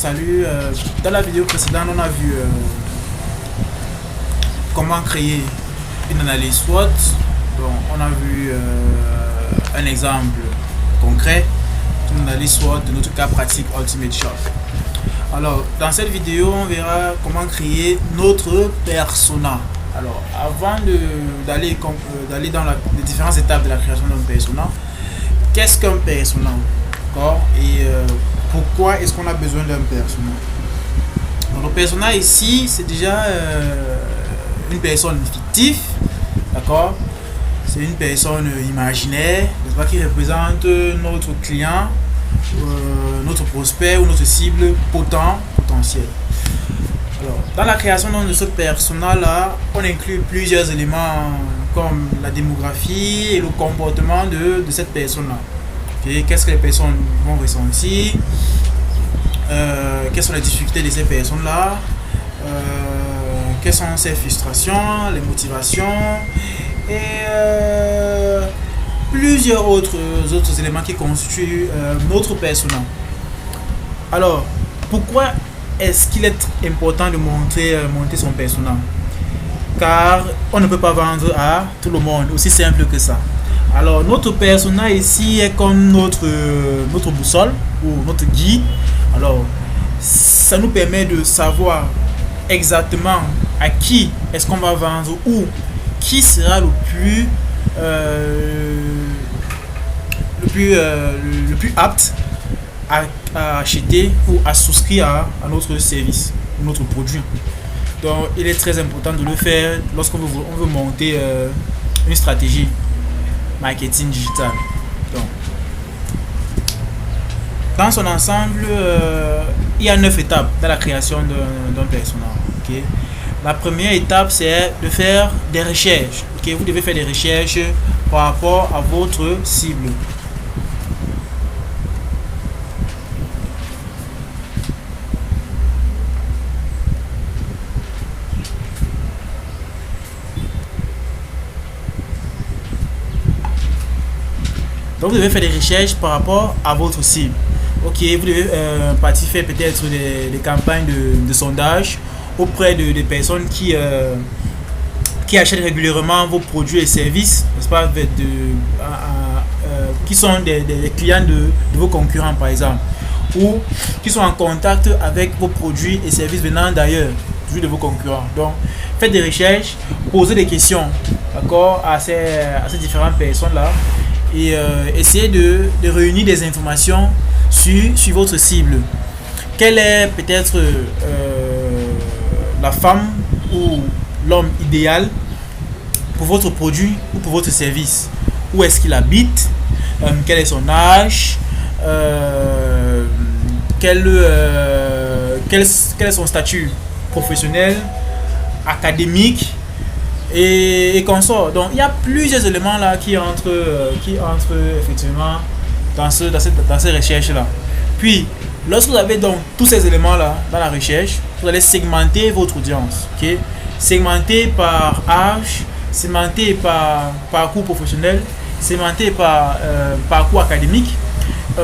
Salut, dans la vidéo précédente, on a vu comment créer une analyse SWOT. Donc, on a vu un exemple concret d'une analyse SWOT de notre cas pratique Ultimate Shop. Alors, dans cette vidéo, on verra comment créer notre persona. Alors, avant d'aller dans les différentes étapes de la création d'un persona, qu'est-ce qu'un persona? D'accord? Et pourquoi est-ce qu'on a besoin d'un persona? Donc, le persona ici, c'est déjà une personne fictive, d'accord? C'est une personne imaginaire, n'est-ce pas, qui représente notre client, notre prospect ou notre cible potentielle. Alors, dans la création de ce persona-là, on inclut plusieurs éléments comme la démographie et le comportement de cette personne-là. Okay? Qu'est-ce que les personnes vont ressentir? Quelles sont les difficultés de ces personnes-là? Quelles sont ses frustrations, les motivations et plusieurs autres éléments qui constituent notre persona. Alors, pourquoi est-ce qu'il est important de monter son persona? Car on ne peut pas vendre à tout le monde, aussi simple que ça. Alors, notre persona ici est comme notre boussole ou notre guide. Alors, ça nous permet de savoir exactement à qui est-ce qu'on va vendre ou qui sera le plus apte à acheter ou à souscrire à notre service ou notre produit. Donc, il est très important de le faire lorsqu'on veut monter une stratégie marketing digital. Donc, dans son ensemble, il y a 9 étapes dans la création d'un persona. Okay? La première étape, c'est de faire des recherches. Okay? Vous devez faire des recherches par rapport à votre cible. Donc, vous devez faire des recherches par rapport à votre cible. Ok, vous devez participer peut-être des campagnes de sondage auprès de personnes qui achètent régulièrement vos produits et services, n'est-ce pas, qui sont des clients de vos concurrents par exemple, ou qui sont en contact avec vos produits et services venant d'ailleurs, toujours de vos concurrents. Donc, faites des recherches, posez des questions, d'accord, à ces différentes personnes-là. Et essayez de réunir des informations sur votre cible. Quelle est peut-être la femme ou l'homme idéal pour votre produit ou pour votre service? Où est-ce qu'il habite? Quel est son âge? Quel est son statut professionnel, académique et consort. Donc il y a plusieurs éléments là qui entrent effectivement dans ces recherches là. Puis lorsque vous avez donc tous ces éléments là dans la recherche, vous allez segmenter votre audience. Okay? Segmenter par âge, segmenter par parcours professionnel, segmenter par parcours académique.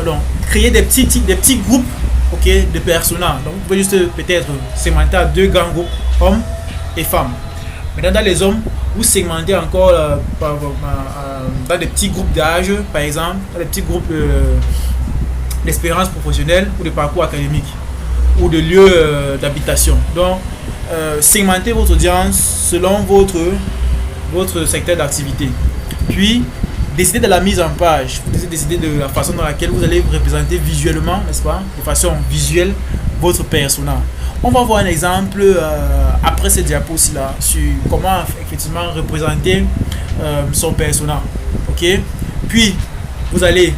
Donc créer des petits groupes, okay, de personas. Donc vous pouvez juste peut-être segmenter à 2 grands groupes, hommes et femmes. Maintenant, dans les hommes, vous segmentez encore dans des petits groupes d'âge, par exemple, dans des petits groupes d'expérience professionnelle ou de parcours académique ou de lieu d'habitation. Donc, segmentez votre audience selon votre secteur d'activité. Puis, décidez de la mise en page. Vous décidez de la façon dans laquelle vous allez représenter visuellement, n'est-ce pas, de façon visuelle, votre persona. On va voir un exemple après cette diapo-ci là sur comment effectivement représenter son persona. Ok? Puis vous allez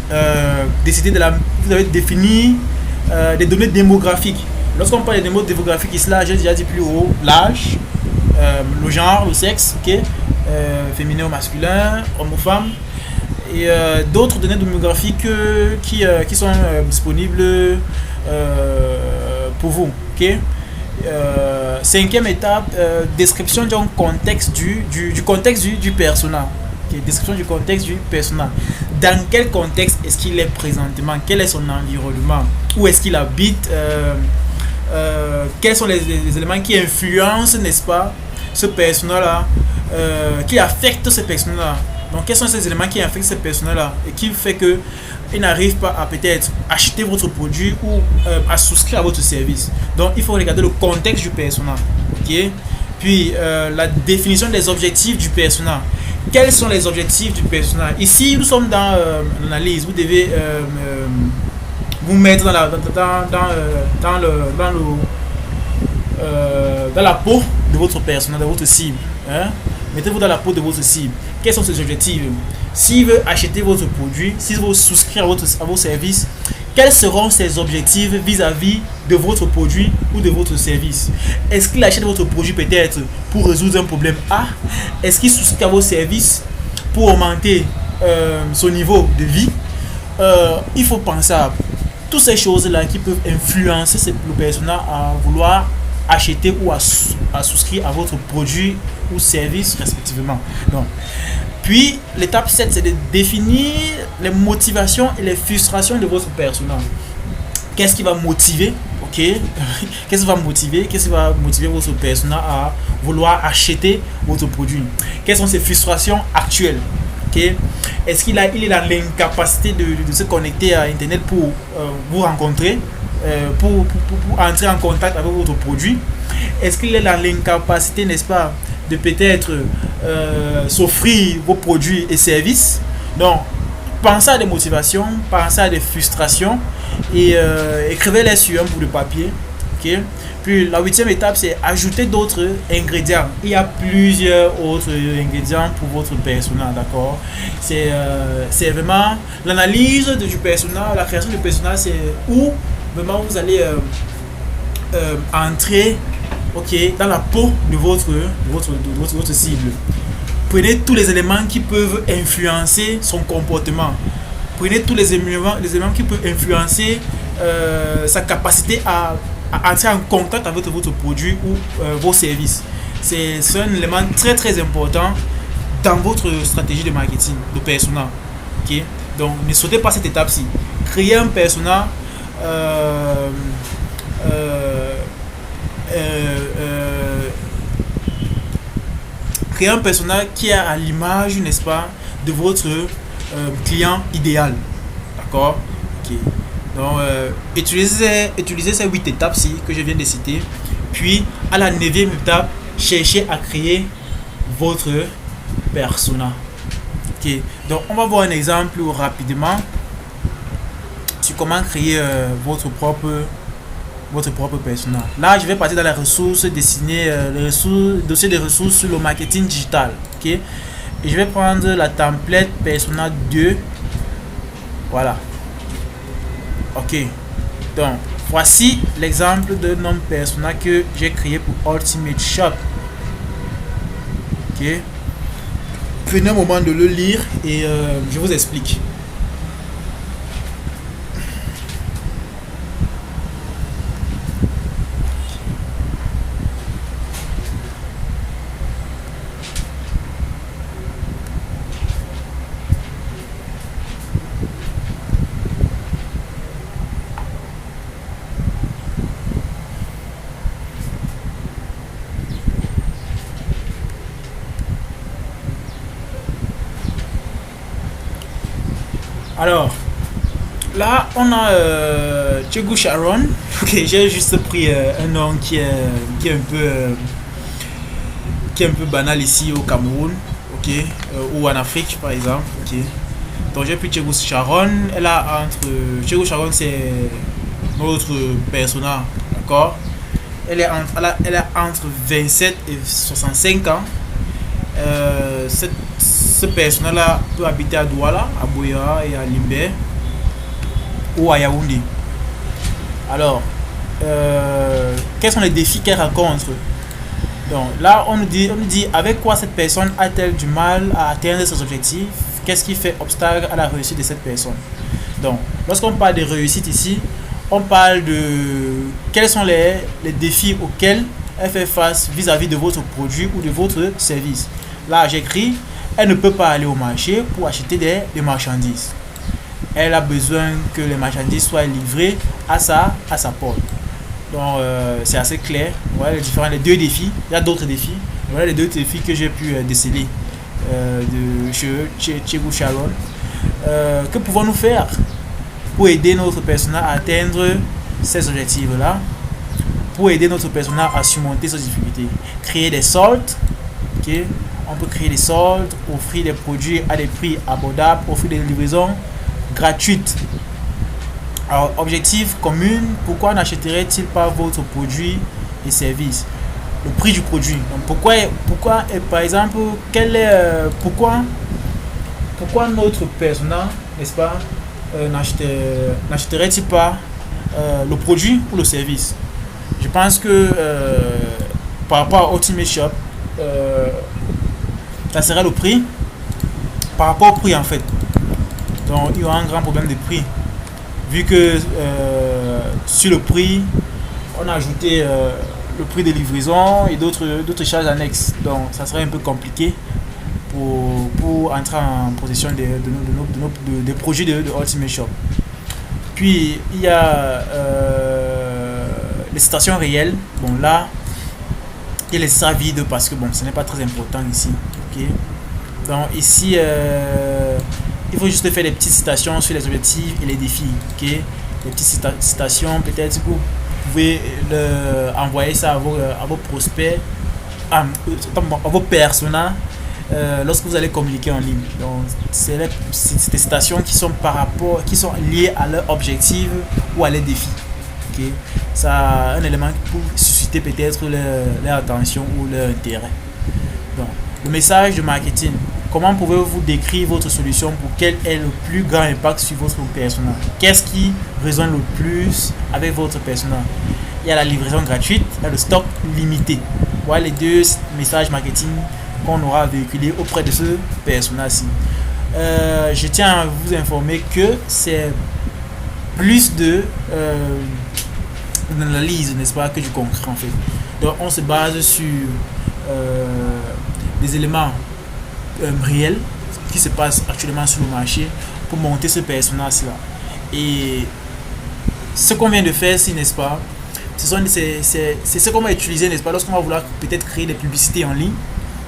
vous allez définir des données démographiques. Lorsqu'on parle des données démographiques ici là, j'ai déjà dit plus haut, l'âge, le genre, le sexe, ok, féminin ou masculin, homme ou femme, et d'autres données démographiques qui sont disponibles pour vous. Okay? Cinquième étape, description du contexte du persona. Ok, description du contexte du persona. Dans quel contexte est-ce qu'il est présentement? Quel est son environnement? Où est-ce qu'il habite? Quels sont les éléments qui influencent, n'est-ce pas, ce persona-là, qui affectent ce persona-là? Donc, quels sont ces éléments qui affectent ce persona-là et qui fait que il n'arrive pas à peut-être acheter votre produit ou à souscrire à votre service? Donc, il faut regarder le contexte du persona. Ok? Puis, la définition des objectifs du persona. Quels sont les objectifs du persona? Ici, nous sommes dans l'analyse. Vous devez vous mettre dans la peau de votre persona, de votre cible. Hein? Mettez-vous dans la peau de votre cible. Quels sont ses objectifs? S'il veut acheter votre produit, s'il veut souscrire à vos services, quels seront ses objectifs vis-à-vis de votre produit ou de votre service? Est-ce qu'il achète votre produit peut-être pour résoudre un problème A? Est-ce qu'il souscrit à vos services pour augmenter son niveau de vie? Il faut penser à toutes ces choses-là qui peuvent influencer le persona à vouloir acheter ou à souscrire à votre produit ou service respectivement. Donc, puis, l'étape 7, c'est de définir les motivations et les frustrations de votre persona. Qu'est-ce qui va motiver? Ok. Qu'est-ce qui va motiver votre persona à vouloir acheter votre produit? Quelles sont ses frustrations actuelles? Okay. Est-ce qu'il est dans l'incapacité de se connecter à Internet pour vous rencontrer, pour entrer en contact avec votre produit? Est-ce qu'il est dans l'incapacité, n'est-ce pas, de peut-être s'offrir vos produits et services? Donc, pensez à des motivations, pensez à des frustrations et écrivez-les sur un bout de papier. Okay? Puis la 8e étape, c'est ajouter d'autres ingrédients. Il y a plusieurs autres ingrédients pour votre persona, d'accord? C'est vraiment l'analyse du persona, la création du persona, c'est où vraiment vous allez entrer, okay, dans la peau de votre cible. Prenez tous les éléments qui peuvent influencer son comportement. Prenez tous les éléments qui peuvent influencer sa capacité à entrer en contact avec votre produit ou vos services. C'est un élément très très important dans votre stratégie de marketing, de persona. Okay? Donc ne sautez pas cette étape-ci. Créer un persona créer un persona qui est à l'image, n'est-ce pas, de votre client idéal. D'accord? Ok. Donc, utilisez ces 8 étapes-ci que je viens de citer. Puis, à la 9e étape, cherchez à créer votre persona. Ok. Donc, on va voir un exemple rapidement sur comment créer votre propre persona. Là, je vais partir dans les ressources destinées, dossier de ressources sur le marketing digital. Ok. Et je vais prendre la template persona 2. Voilà. Ok. Donc, voici l'exemple de nom persona que j'ai créé pour Ultimate Shop. Ok. Prenez un moment de le lire et je vous explique. Alors, là, on a Chegu Sharon. Ok, j'ai juste pris un nom qui est un peu banal ici au Cameroun, ok, ou en Afrique par exemple, ok. Donc j'ai pris Chegu Sharon. Chegu Sharon, c'est notre persona, d'accord. Elle est entre 27 et 65 ans. Ce personnel-là peut habiter à Douala, à Boya et à Limbe ou à Yaoundé. Alors, quels sont les défis qu'elle rencontre? Donc là, on nous dit avec quoi cette personne a-t-elle du mal à atteindre ses objectifs? Qu'est-ce qui fait obstacle à la réussite de cette personne? Donc, lorsqu'on parle de réussite ici, on parle de quels sont les défis auxquels elle fait face vis-à-vis de votre produit ou de votre service. Là, j'écris, elle ne peut pas aller au marché pour acheter des marchandises. Elle a besoin que les marchandises soient livrées à sa porte. Donc c'est assez clair. Voilà les deux défis. Il y a d'autres défis. Voilà les deux défis que j'ai pu déceler de chez Chegou Sharon. Que pouvons-nous faire pour aider notre persona à atteindre ces objectifs-là, pour aider notre persona à surmonter ces difficultés? Créer des soldes, okay? On peut créer des soldes, offrir des produits à des prix abordables, offrir des livraisons gratuites. Alors, objectif commun, pourquoi n'achèterait-il pas votre produit et service? Le prix du produit. Donc, pourquoi par exemple, pourquoi notre persona, n'est-ce pas, n'achèterait-il pas le produit ou le service? Je pense que par rapport à Ultimate Shop, ça serait le prix par rapport au prix en fait. Donc il y aura un grand problème de prix vu que sur le prix on a ajouté le prix de livraison et d'autres charges annexes. Donc ça serait un peu compliqué pour entrer en possession des projets de Ultimate Shop. Puis il y a les citations réelles. Bon là il laisse ça vide parce que bon ce n'est pas très important ici. Okay? Donc ici il faut juste faire des petites citations sur les objectifs et les défis. Okay? Des petites citations, peut-être que vous pouvez envoyer ça à vos prospects, à vos personas lorsque vous allez communiquer en ligne. Donc c'est des citations qui sont liées à leur objectif ou à leurs défis. Okay? Ça un élément pour susciter peut-être leur attention ou leur intérêt. Donc le message de marketing. Comment pouvez-vous décrire votre solution pour qu'elle ait le plus grand impact sur votre persona? Qu'est-ce qui résonne le plus avec votre persona? Il y a la livraison gratuite, il y a le stock limité. Voilà les deux messages marketing qu'on aura véhiculés auprès de ce persona-ci. Je tiens à vous informer que c'est plus de l'analyse, n'est-ce pas, que du concret en fait. Donc on se base sur des éléments réel qui se passe actuellement sur le marché pour monter ce personnage là. Et ce qu'on vient de faire ici, n'est-ce pas, c'est ce qu'on va utiliser, n'est-ce pas, lorsqu'on va vouloir peut-être créer des publicités en ligne,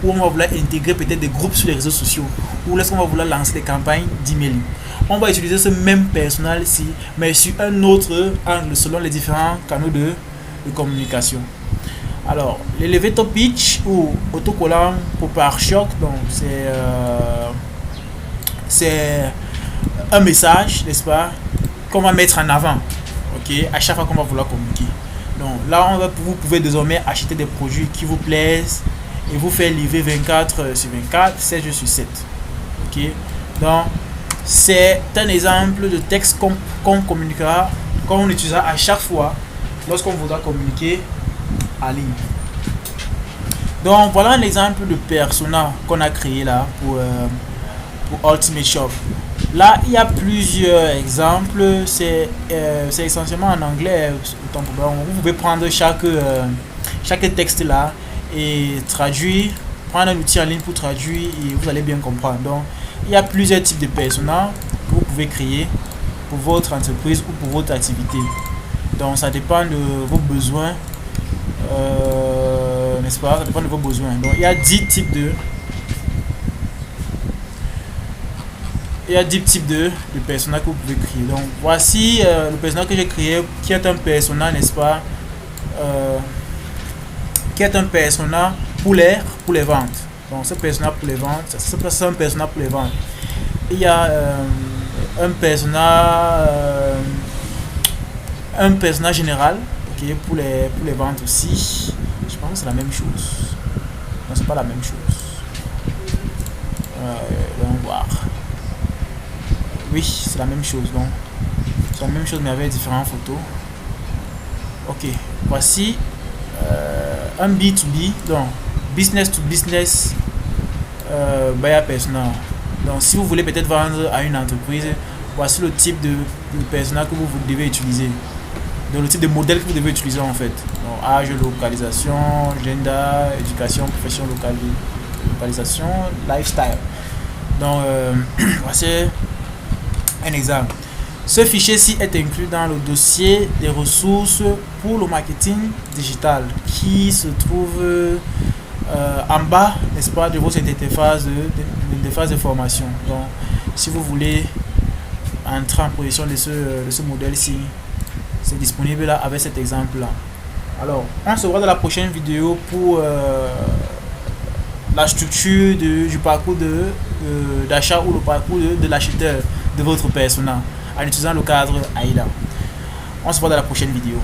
ou on va vouloir intégrer peut-être des groupes sur les réseaux sociaux, ou lorsqu'on va vouloir lancer des campagnes d'emailing. On va utiliser ce même personnage ici mais sur un autre angle selon les différents canaux de communication. Alors, l'elevator pitch ou autocollant pour pare-choc, donc c'est un message, n'est-ce pas, qu'on va mettre en avant, ok, à chaque fois qu'on va vouloir communiquer. Donc là, vous pouvez désormais acheter des produits qui vous plaisent et vous faire livrer 24 sur 24, 7 jours sur 7. Ok, donc c'est un exemple de texte qu'on communiquera, qu'on utilisera à chaque fois lorsqu'on voudra communiquer en ligne. Donc voilà un exemple de persona qu'on a créé là pour Ultimate Shop. Là il y a plusieurs exemples, c'est essentiellement en anglais. Vous pouvez prendre chaque texte là et traduire, prendre un outil en ligne pour traduire et vous allez bien comprendre. Donc il y a plusieurs types de persona que vous pouvez créer pour votre entreprise ou pour votre activité. Donc ça dépend de vos besoins, n'est-ce pas? Ça dépend de vos besoins. Donc il y a 10 types de personnages que vous pouvez créer. Donc voici le personnage que j'ai créé, qui est un personnage, n'est-ce pas, qui est un personnage pour les ventes. Donc ce personnage pour les ventes, c'est un personnage pour les ventes. Il y a un personnage général, ok, pour les ventes aussi. Je pense que c'est la même chose. Non, c'est pas la même chose. On va voir. Oui, c'est la même chose. Donc, c'est la même chose mais avec différentes photos. Ok, voici un B2B, donc business to business buyer persona. Donc, si vous voulez peut-être vendre à une entreprise, voici le type de persona que vous devez utiliser. Donc, le type de modèle que vous devez utiliser en fait. Donc, âge, localisation, gender, éducation, profession, localisation, lifestyle. Donc, voici un exemple. Ce fichier-ci est inclus dans le dossier des ressources pour le marketing digital qui se trouve en bas, n'est-ce pas, de votre interface de formation. Donc, si vous voulez entrer en position de ce modèle-ci, c'est disponible là avec cet exemple-là. Alors, on se voit dans la prochaine vidéo pour la structure du parcours d'achat ou le parcours de l'acheteur de votre persona en utilisant le cadre AIDA. On se voit dans la prochaine vidéo.